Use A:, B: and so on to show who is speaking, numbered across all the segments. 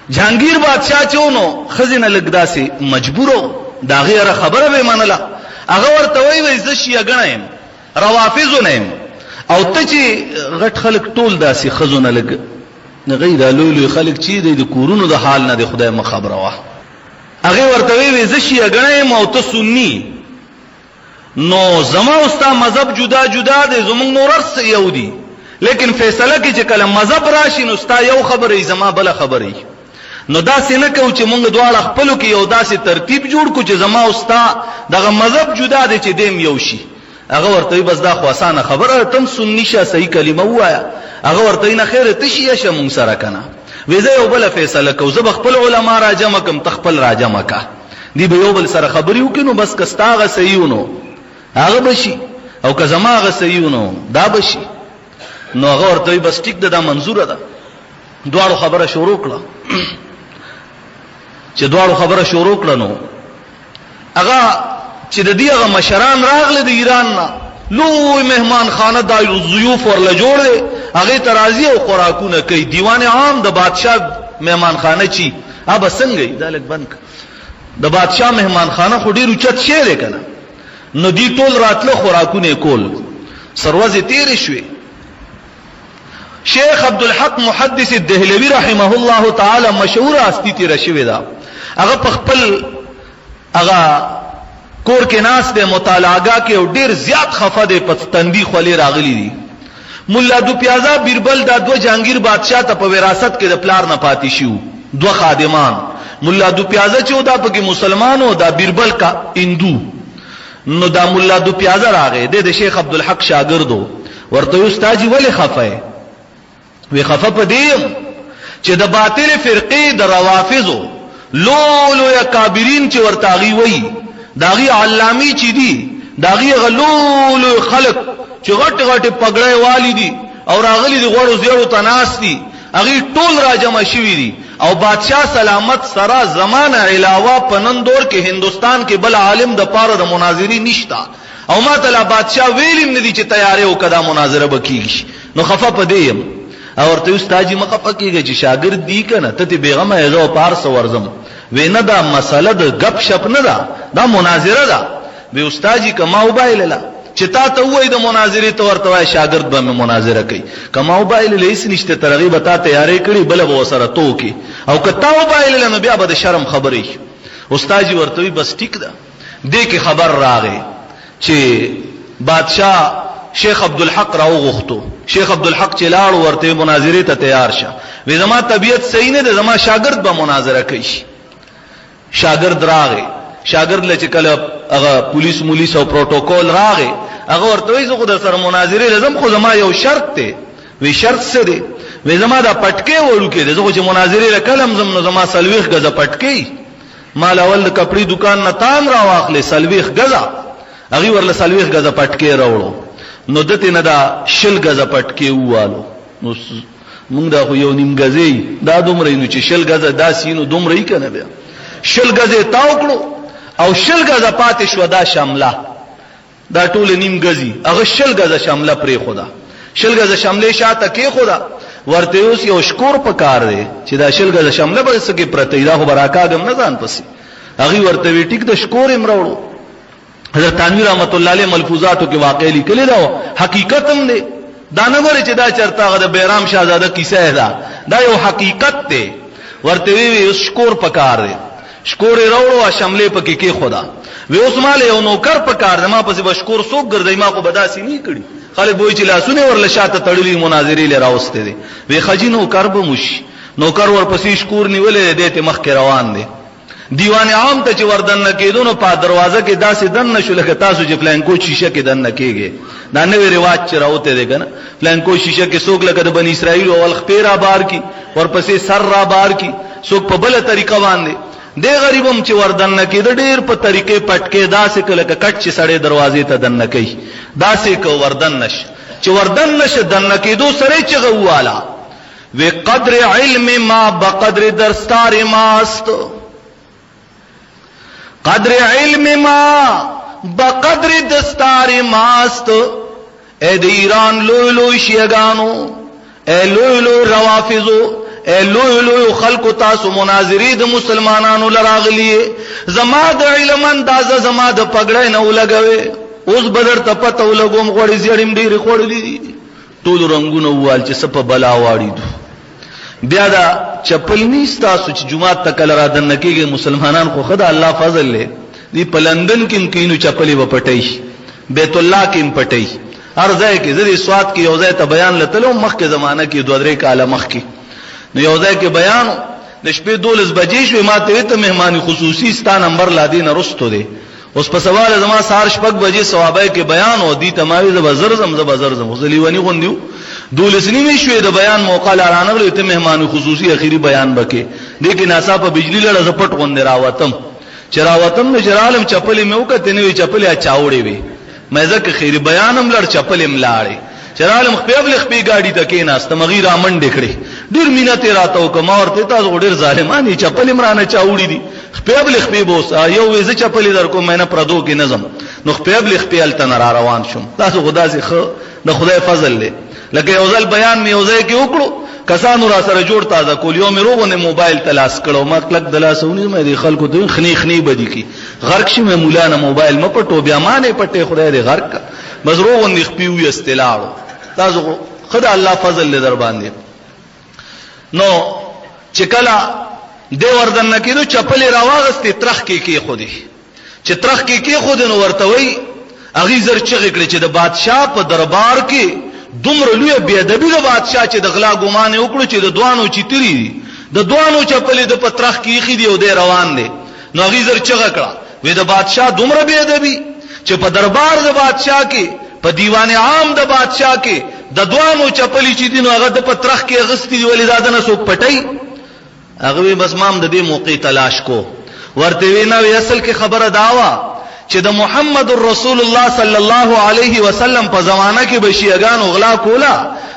A: جهانگیر بادشاہ چونو خزینه لګداسي مجبورو دا غیره خبره به منله هغه ورته وی ز شیعه غنایم روافض نیم او ته چې غټ خلک ټول داسي خزونه لګ نه غیر لولو خلک چې د کورونو د حال نه د خدای مخبره وا هغه ورته وی ز شیعه غنایم او ته سنی نو زما اوستا مذهب جدا جدا دي زمونږ نورس يهودي لیکن فیصله کې چې کله مذهب راشي نو ستا یو خبرې زما بل خبرې نو دا سینه کو چې مونږ دواړه خپلو کې یو داسې ترتیب جوړ کو چې زما اوستا دغه مذهب جدا دي چې دیم یو شي هغه ورته بس دا خو اسانه خبره تم سنی شه صحیح کلمه وایا هغه ورته نه خیر تشیه شه مونږ سره کنه وزه یو بل فیصله کو زه خپل علما را جمع کوم تخپل را جمع کا دی به یو بل سره خبرې وکینو بس کستاغه صحیحونو هغه بشي او که زما هغه صحیحونو دا بشي نو هغه ورته بس ټیک ده دا منظور ده دواړو خبره شروع کړه چې دواړو خبره شروع کړه نو هغه چې د دې هغه مشران راغله د ایران نه لوی مهمان خانه د ضیوف ورله جوړه هغه ترازی او خوراکونه کوي دیوان عام د بادشاہ مهمان خانه چی اب څنګه دا لک بند د بادشاہ مهمان خانه خو ډیر اوچت شی دی کنه نو دی ټول راتله خوراکونه کول سروازه تیر شوي شیخ عبدالحق محدث الدهلوی رحمه الله تعالی مشهور استی تیر شوی دا هغه په خپل هغه کور کې ناس د مطالعه کې او ډیر زیات خفه دی پتندی خولي راغلی دي مولا دو پیازا بیربل دا دو جهانگیر بادشاہ ته په وراثت کې د پلار نه پاتې شو دو خادمان مولا دو پیازا چې دا پکې مسلمانو دا بیربل کا هندو نو دا مولا دو پیازا راغی د شیخ عبدالحق شاګردو ورته استاد ولی خفه وی خفه په دې چې د باطل فرقې د روافضو لولو یا کابرین چې ورتاغي وای داغي علامی چې دي داغي غلولو خلق چې غټ غټ پګړې والی دي او راغلي دي غوړو زیرو تناس دي هغه ټول را جمع شوی دي او بادشاہ سلامت سرا زمانه علاوه پنن دور کې هندستان کې بل عالم د پاره د مناظری نشتا او ما تعالی بادشاہ ویلم ندي چې تیارې او کدا مناظره وکړي نو خفه پدې او ورته استاد مخه پکېږي چې شاګرد دی کنه ته بیغمه ایزو پارس ورزم وینه دا مسله د غپ شپ نه ده دا مناظره ده به استاد کما وبایل لا چې تا ته وای د مناظره ته ورته وای شاګرد به مناظره کوي کما وبایل لیس نشته ترغیب ته تیاری کړي بل به وسره توکي او کتا وبایل نو بیا به شرم خبرې استاد ورته بس ټیک ده دې کې خبر راغی چې بادشاہ شیخ عبدالحق راو غختو شیخ عبدالحق چلاړ ورته مناظره ته تیار شه وې زما طبيعت صحیح نه ده زما شاګرد به مناظره کوي شاګرد راغی شاګرد لچ کله هغه پولیس مولیس او پروتوکول راغی هغه ورته وې زه خو در سره مناظره لازم خو زما یو شرط ته وی شرط څه دی وې زما دا پټکي وړو کې زه خو چې مناظره لکلم زم نو زما سلويخ غزه پټکي مال اول د کپڑے دکان نه تام را واخلې سلويخ غزه هغه ورله سلويخ غزه پټکي راوړو نو دته نه دا شل غزه پټکي ووالو نو موږ دا خو یو نیم غزي دا دومره نو چې شل غزه داسینو دومره یې کنه بیا شل غزه تاو کړو او شل غزه پاتې شو دا شامله دا ټول نیم غزي هغه شل غزه شامله پرې خدا شل غزه شامله شاته کې خدا ورته اوس یو شکور پکار دی چې دا شل غزه شامله به سکه پرته دا خو براکاګم نه ځان پسي هغه ورته وی ټیک د شکور امراوړو حضرت تنویر رحمت الله علیه ملفوظاتو کې واقع لیکلی دا حقیقت هم دی دا نه غره چې دا چرته غد بیرام شاهزاده کیسه ده دا یو حقیقت دی ورته وی شکور پکار دی شکور وروړو شملې پکې کې خدا وی اوس مال یو نوکر پکار دی ما پسې بشکور سوق ګرځي ما کو بداسي نه کړي خالد وای چې لاسونه ورله شاته تړلې مناظرې لراوسته دي وی خجینو کرب مش نوکر ور پسې شکور نیولې دې ته مخ کې روان دي دیوان عام ته چې وردن نه کېدونو په دروازه کې داسې دن نشو لکه تاسو چې فلانکو شیشه کې دن نه کېږي دا نوې رواج چې راوته دی کنه فلانکو شیشه کې څوک لکه د بنی اسرائیل او الخپیرا بار کی ورپسې سر را بار کی څوک په بل طریقه باندې دی غریبم چې وردن نه کېد ډېر په طریقې پټکې داسې کله کټ چې سړې دروازې ته دن نه کوي داسې کو وردن نش چې وردن نش دن نه کېدو سره چې غوالا و قدر علم ما بقدر درستار ماست قدر علم ما بقدر دستار ماست اے د ایران لولو شیگانو اے لولو روافضو اے لوی لوی خلق تاسو مناظری د مسلمانانو لراغلی زما د علم اندازه زما د پګړې نه ولګوي اوس بدر ته پته ولګوم غوړې زیړم ډېری خوړلې ټول رنگونه وال چې سپ بلا واړي بیا دا چپل نیستا سو چې جمعه تکل را دن کېږي مسلمانان خو خدا الله فضل له دی په لندن کې کینو چپلې و پټي بیت الله کې پټي هر ځای کې زری سواد کې یو ځای ته بیان لته مخکې زمانہ کې 2-3 کاله مخکې نو یو ځای کې بیان د شپې 12 بجې شوې ما ته مهمانی خصوصي ستا نمبر لا دین رستو دی اوس په سوال زما سار شپږ بجې ثوابای کې بیان او دی تماوی زبرزم غزلیونی غوندیو 12 نیمه شوې د بیان موقع لرانغلی ته مهمانی خصوصي اخیری بیان بکې لیکن اسا په بجلی لړ زپټ غوند راوتم چراوتم نو جرالم چپلې مې وکته نوې چپلې چاوړې وي مې ځکه خیری بیانم لړ چپلې ملاړې چرالم خپل گاډي ته کې ناست مغیر امن ډکړي ډیر مینا ته راتاو کوم ورته تاسو ډیر ظالمانی چپلې مرانه چاوړې دي خپل بوس یو وېزه چپلې در کوم مینه پردو کې نظم نو خپل تن را روان شم تاسو خدا سي خو د خدای فضل له لکه یو ځل بیان مې یو ځای کې وکړو کسانو را سره جوړ تازه کول یو مې روغونه موبایل تلاش کړو ما کلک دلاسونی مې خلکو ته خنی بدی کی غرق شي مې مولانا موبایل مپټو بیا مانه پټه خدای دې غرق مزروغ نخپیوي استلاړو تاسو خدای الله فضل له در باندې نو چې کله د وردن نکیدو چپلې راواغستې ترخ کې خودي چې ترخ کې خود نو ورتوي اغي زر چغې کړې چې د بادشاہ په دربار کې دومره لوی بی ادبی د بادشاہ چې د غلا ګمان وکړو چې د دوانو چتری دي د دوانو چپلې د پترخ کې خې دی او د روان دي نو اغي زر چغه کړه وې د بادشاہ دومره بی ادبی چې په دربار د بادشاہ کې په دیوان عام د بادشاہ کې د دوانو چپلې چې دي نو هغه د پترخ کې غستی ولې دادنه سو پټي هغه بس مام د دې موقع تلاش کو ورته وینا وی اصل کې خبره داوا چې د محمد رسول الله صلی الله علیه وسلم په زمانہ کې بشیګان غلا کولا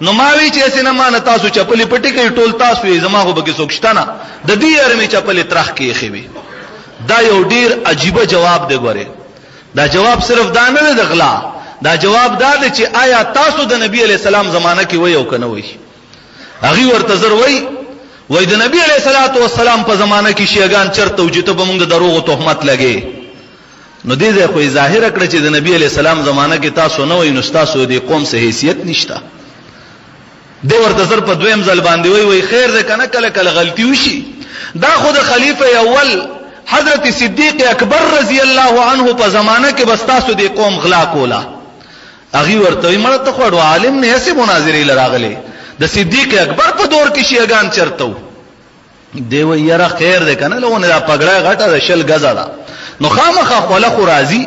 A: نو ماوی چې سینما نه تاسو چپلې پټي کې ټول تاسو یې زما خو به کې سوکشتنه د دې ارمي چپلې ترخ کې خېوي دا یو ډیر عجیب جواب دی ګوره دا جواب صرف دا نه د غلا دا جواب دا دی چې آیا تاسو د نبی علی السلام زمانہ کې وای او کنه وای هغه ورته زر وای د نبی علیہ الصلوۃ والسلام په زمانہ کې شیعاګان چرته وجته به موږ دروغ او تهمت لګي نو دې ځکه خو ظاهر کړ چې د نبی علیہ السلام زمانہ کې تاسو نه وای نو تاسو د قوم سه حیثیت نشته د ورته زر په دویم ځل باندې وای خیر ده کنه کله کله غلطي وشي دا خود خلیفہ اول حضرت صدیق اکبر رضی الله عنه په زمانہ کې بس تاسو د قوم غلا کولا اغي ورته مړ ته خو عالم نه هسه مناظره لراغله د صدیق اکبر په دور کې شیعاګان چرته دیو یاره خیر ده کنه لونه دا پګړای غټه د شل غزا ده نو خامخه خله خو راضی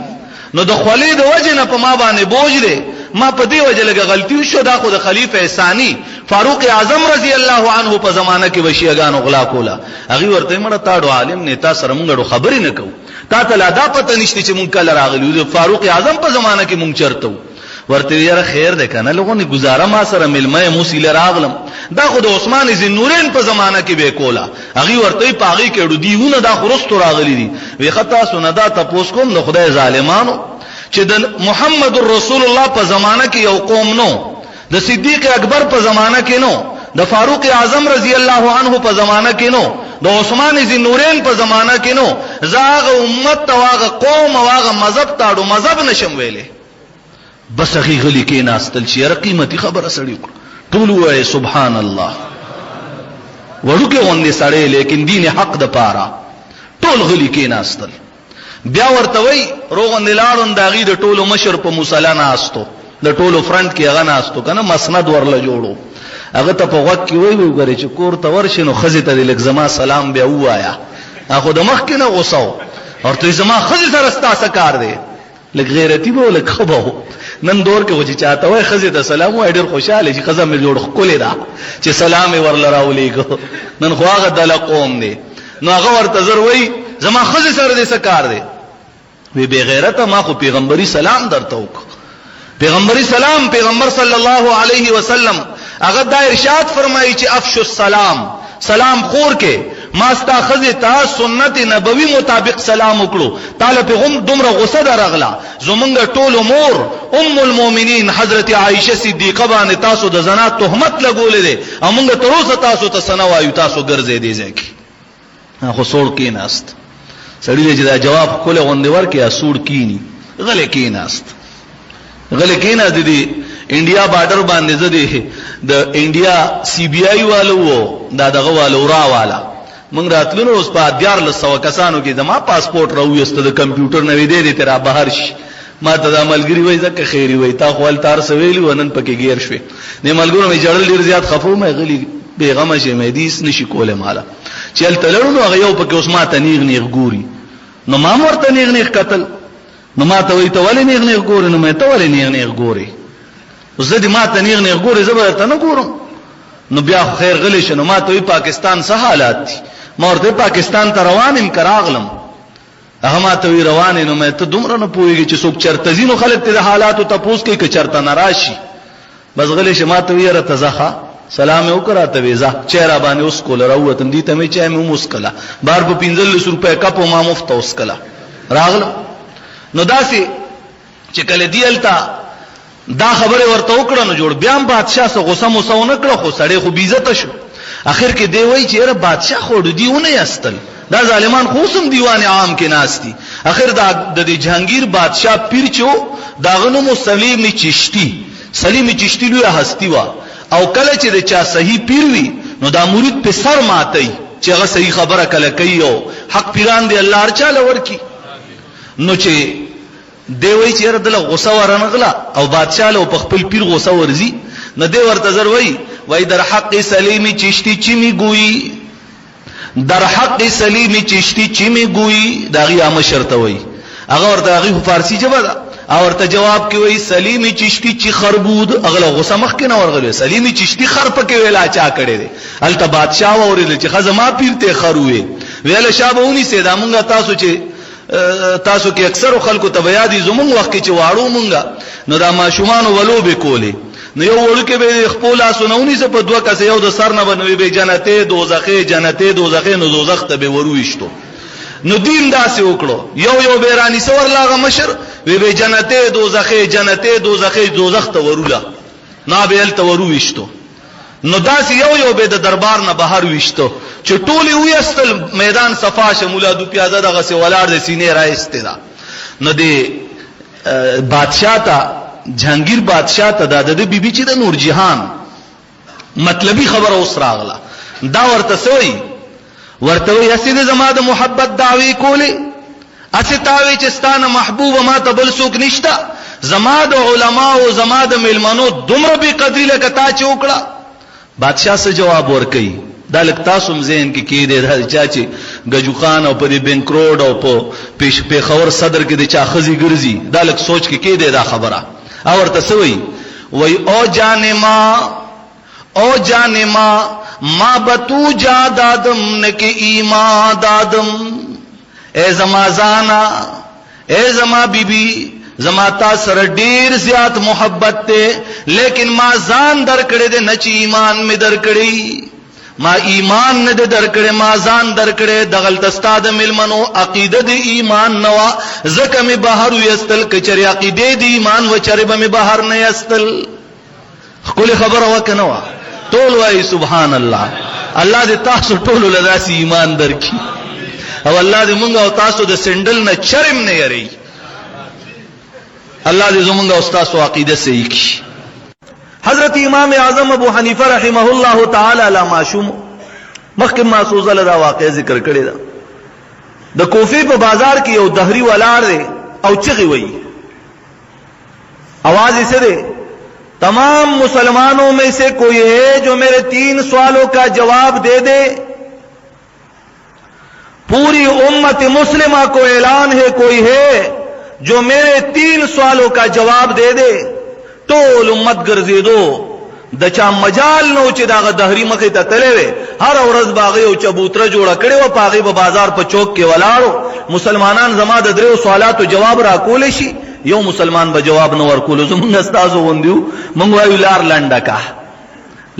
A: نو د خولې د وجه نه په ما باندې بوج دی ما په دې وجه لګه غلطي شو دا خو د خلیفہ ثانی فاروق اعظم رضی الله عنه په زمانہ کې وشیاګان غلا کولا هغه ورته مړه تاړو عالم نیتا سره مونږ خبرې نه کوو تا ته لا دا پته نشته چې مونږ کله راغلی فاروق اعظم په زمانہ کې مونږ چرته ورته یاره خیر ده کنه لغونی گزاره ما سره ملمه موسی لراغلم دا خود عثمان ذی نورین په زمانہ کې به کولا هغه ورته پاغي کې ډودیونه دا خرستو راغلی دي وی خطا سندا تاسو کوم نو خدای ظالمانو چې د محمد رسول الله په زمانہ کې یو قوم نو د صدیق اکبر په زمانہ کې نو د فاروق اعظم رضی الله عنه په زمانہ کې نو د عثمان ذی نورین په زمانہ کې نو زاغه امت تواغه قوم واغه مذهب تاړو مذهب نشم ویلې بس هغه غلی کې ناستل چې قیمتي خبره سړی ټول وای سبحان الله ورکه ونې سړی لیکن دین حق د پاره ټول غلی کې ناستل بیا ورته وای روغن لاړون داغي د ټولو مشر په مصلا ناستو د ټولو فرنٹ کې هغه ناستو کنه مسند ورله جوړو هغه ته په وخت کې وای وګوري چې کور ته ورشنو خزه ته لک زما سلام بیا وایا هغه د مخ کې نه غوساو ورته زما خزه سره ستاسو کار دی لک غیرتی به لک خبو نن دور کې وځي چاته وای خزه ته سلام وای ډیر خوشاله چې خزه مې جوړ خولې دا چې سلام ورل راولېګو نن خو هغه د قوم دی نو هغه ورته زر وای زما خزه سره دې سکار دی وی بے غیرته ما خو پیغمبري سلام درته وک پیغمبري سلام پیغمبر صلی الله علیه وسلم هغه دا ارشاد فرمایي چې افشو السلام سلام خور کې ما ستا خزه ته سنت نبوي مطابق سلام وکړو تعالی په هم دومره غصه درغلا زمونږ ټول مور ام المؤمنین حضرت عائشه صدیقه باندې تاسو د زنا تهمت لګولې دي امونږ تر اوسه تاسو ته سنا وایو تاسو ګرځې دي ځکه خو سوړ کې ناست سړی چې دا جواب کوله غوندې ورکه سوړ کینی غلې کې ناست غلې کې نه دي انډیا بارډر باندې زده د انډیا سی بی آی والو دا دغه والو را والا موږ راتلونو اوس په 1400 کسانو کې زما پاسپورت راوېست د کمپیوټر نه وې دې تیرا بهر شي ما ته د ملګری وای زکه خیری وای تا خپل تار سویلی ونن پکې غیر شوې نه ملګرو مې جړل ډیر زیات خفو مې غلی بیغمه شه مې دیس نشي کوله مالا چل تلړو هغه یو پکې اوس ما ته نیغ نیغ ګوري نو ما ورته نیغ نیغ قتل نو ما ته وای ته ولې نیغ نیغ ګوري نو مې ته ولې نیغ نیغ ګوري زه دې ما ته نیغ نیغ ګوري زبر ته نه ګورم نو بیا خیر غلی شنو ما ته وی پاکستان څه حالات دي ما ورته پاکستان ته روانم کراغلم هغه ما ته وی روان نو مې ته دومره نه پوهیږي چې څوک چرته زینو خلک ته حالات ته پوس کوي چې چرته ناراشي بس غلی شه ما ته وی را تزخه سلام وکړه ته ویزا چهره باندې اوس کول راوتم دي ته مې چا مې مسکلا بار په 45 روپے کپ ما مفت اوس کلا راغله نو داسي چې کله دیلتا دا خبره ورته وکړه نو جوړ بیا بادشاہ سره غوسه موسو نه کړو خو سړی خو بیزت شو اخر کې دی وای چې را بادشاہ خو دیونه یستل دا ظالمان خوسم دیوان عام کې ناشتي اخر دا د جهانگیر بادشاہ پیر چو داغنو مسلم چشتی سلیم چشتی لوی هستی وا او کله چې د چا صحیح پیر وی نو دا مرید په سر ماتي چې هغه صحیح خبره کله کوي او حق پیران دی الله هر چاله ورکی نو چې دی وای چې ردل غوسه ورنغلا او بادشاہ له په خپل پیر غوسه ورزي نه دی ورته زر وای در حق سلیم چشتی چی می گویی در حق سلیم چشتی چی می گویی داغي عام شرط وای هغه ورته هغه فارسی جواب او ورته جواب کوي سلیم چشتی چی خربود اغله غوسه مخ کې نه ورغلی سلیم چشتی خر پکې ویلا چا کړي دي الته بادشاہ اورل چې خزما پیرته خروي ویل شابهونی سیدا مونږه تاسو کې اکثر خلکو ته بیادي زمون وخت کې چې واړو مونږه نو دا ماشومان ولو به کولی نو یو وړو کې به خپل اسونونی څه په دوه کسه یو د سر نه بنوي به جنته دوزخه نو دوزخ ته به ورويشتو نو دین داسې وکړو یو بیرانی سور لاغه مشر وی به جنته دوزخه دوزخ ته ورولا نا به ال ته ورويشتو نو داسې یو به د دربار نه بهر وشتو چې ټولي ویستل میدان صفا شمولا دو پیازه دغه سي ولار د سینې راځته دا نو دی بادشاہ ته جهانگیر بادشاہ ته د بیبي چې د نور جهان مطلبي خبر اوس راغله دا ورته سوی ورته وی اسید زما د محبت دعوی کوله اسیتاوی چې ستانه محبوب ما ته بل څوک نشتا زما د علما او زما د ملمنو دومره به قدر لکتا چوکړه بادشاہ سے جواب ورکړي دا لک تاسو مزین کې کې د چا چې گجو خان او په بنک روډ او په پیښور صدر کې د چا خزي ګرځي دا لک سوچ کې کې دا خبره اور تسوی وی او جانما ما بتو جا دادم نکی ایما دادم اے زما زانا اے زما بی بی زما تا سره ډیر زیات محبت ته لیکن ما ځان درکړې ده نچ ایمان می درکړې ما ایمان نه درکړې ما ځان درکړې دغل تستاد ملمنو عقیده د ایمان نوا زکه می بهر یستل کچری عقیده د ایمان و چربه می بهر نه یستل خپل خبره وکنه ټول وای سبحان الله الله دې تاسو ټول لداسي ایمان درکې او الله دې مونږ او تاسو د سندل نه چرم نه یری الله دې زمونږ او تاسو عقیده صحیح کړي حضرت امام اعظم ابو حنیفه رحمه الله تعالی لا معشوم مخکې محسوسه لدا واقع ذکر کړی دا د کوفی په بازار کې یو دهری ولاړ دی او چغي وای आवाज یې سره तमाम मुसलमानों में से कोई है जो मेरे 3 सवालों का जवाब दे दे पूरी उम्मत मुस्लिमा को ऐलान है कोई है जो मेरे 3 सवालों का जवाब दे दे टोल उम्मत गर्जे दो दचा मजाल नो چې دا دهری مخې ته تلوي هر ورځ باغې او چبوتره جوړه کړي او پاغي په بازار په چوک کې ولاړو مسلمانان زما د درو سوالاتو جواب را کول شي یو مسلمان به جواب نه ورکول زمونږ استادو وندیو مونږ وایو لار لنډکا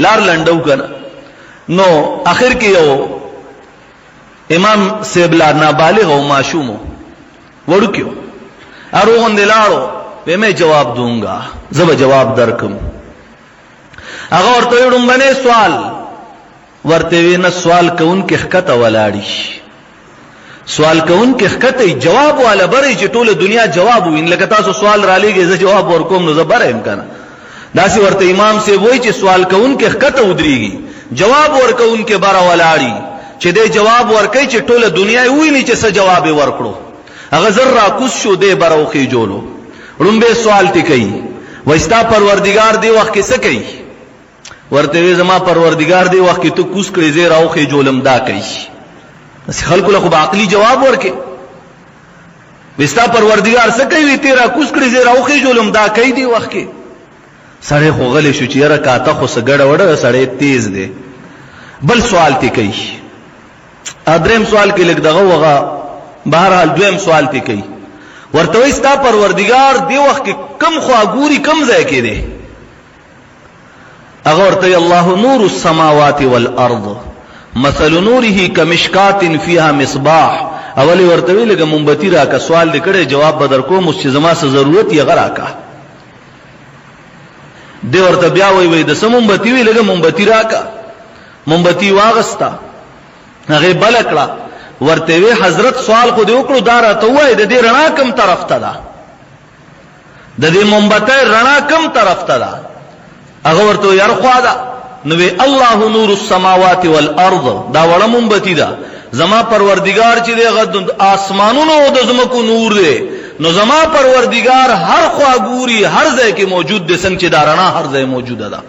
A: لار لنډو کنه نو اخر کې یو امام صاحب لا نابالغ او معصوم ورکیو اروغن دلاړو به میں جواب دوں گا زب جواب درکم هغه ورته وړم باندې سوال ورته وینا سوال کون کې حقته ولاړی سوال کون کې حقته جواب والا بری چې ټوله دنیا جواب وین لکه تاسو سوال را لېږئ زه جواب ورکوم نو زبر امکان داسې ورته امام سے وای چې سوال کون کې حقته ودرېږي جواب ورکون کې بار ولاړی چې دې جواب ورکړي چې ټوله دنیا ویني چې څه جواب ورکړو هغه زر را کوس شو دې بروخي جوړو رومبه سوال تی کوي وستا پروردگار دی وخت کې څه کوي ورته وی زما پروردگار دی وخت کې تو کوس کړي زه راوخي جولم دا کوي بس خلکو له خو عقلی جواب ورکې وستا پروردگار څه کوي تیرا کوس کړي زه راوخي جولم دا کوي دی وخت کې سړی خو غلې شو چې را کاته خو سګړه وړه سړی تیز دی بل سوال تی کوي ادریم سوال کې لګ دغه وغه بهرحال دویم سوال تی کوي ورته وي ستا پروردگار دی وخت کې کم خوا ګوري کم ځای کې دی هغه ورته الله نور السماوات والارض مثل نوره كمشکات فيها مصباح اولی ورته وی لګه مومبتی راکا سوال لیکړې جواب بدر کوم چې زما څه ضرورت یې غراکا دی ورته بیا وی د سم مومبتی وی لګه مومبتی راکا مومبتی واغستا هغه بلکړه ورته وی حضرت سوال خو دې وکړو دارا ته وای د دې رڼا کم طرف ته ده د دې مومبته رڼا کم طرف ته ده هغه ورته یار خوا ده نو وی الله نور السماوات والارض دا وړه مومبتی ده زما پروردگار چې دغه اسمانونو او د زمکو نور دی نو زما پروردگار هر خوا ګوري هر ځای کې موجود دی څنګه چې دا رڼا هر ځای موجوده ده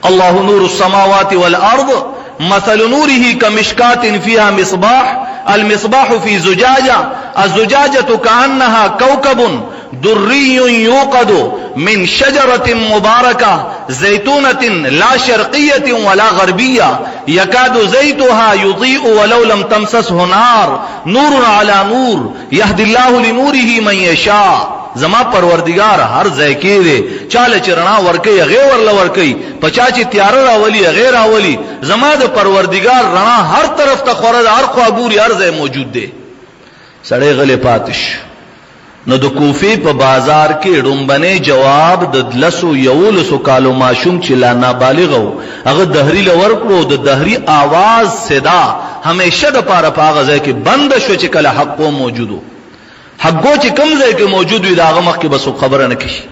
A: الله نور السماوات والارض مثل نوره كمشكات فيها مصباح المصباح في زجاجة الزجاجة كأنها كوكب دري يوقد من شجرة مباركة زيتونة لا شرقية ولا غربية يكاد زيتها يضيء ولو لم تمسسه نار نور على نور يهدي الله لنوره من يشاء زما پروردگار هر ځای کې دی چاله چرنا ورکي غیر ور لورکي پچا چې تیار راولي غیر راولي زما د پروردگار رڼا هر طرف ته خورد هر خوا ګوري هر ځای موجود دی سړی غلې پاتش نو د کوفی په بازار کې ډومبنه جواب د دلسو یولسو کالو ماشوم چې لا نابالغ وو هغه دهری لور کړو د دهری आवाज صدا همیشه د پاره پاغه ځای کې بند شو چې کله حق موجودو حقو چې کم ځای کې موجود وي دا هغه مخ کې بس خبره نه کشي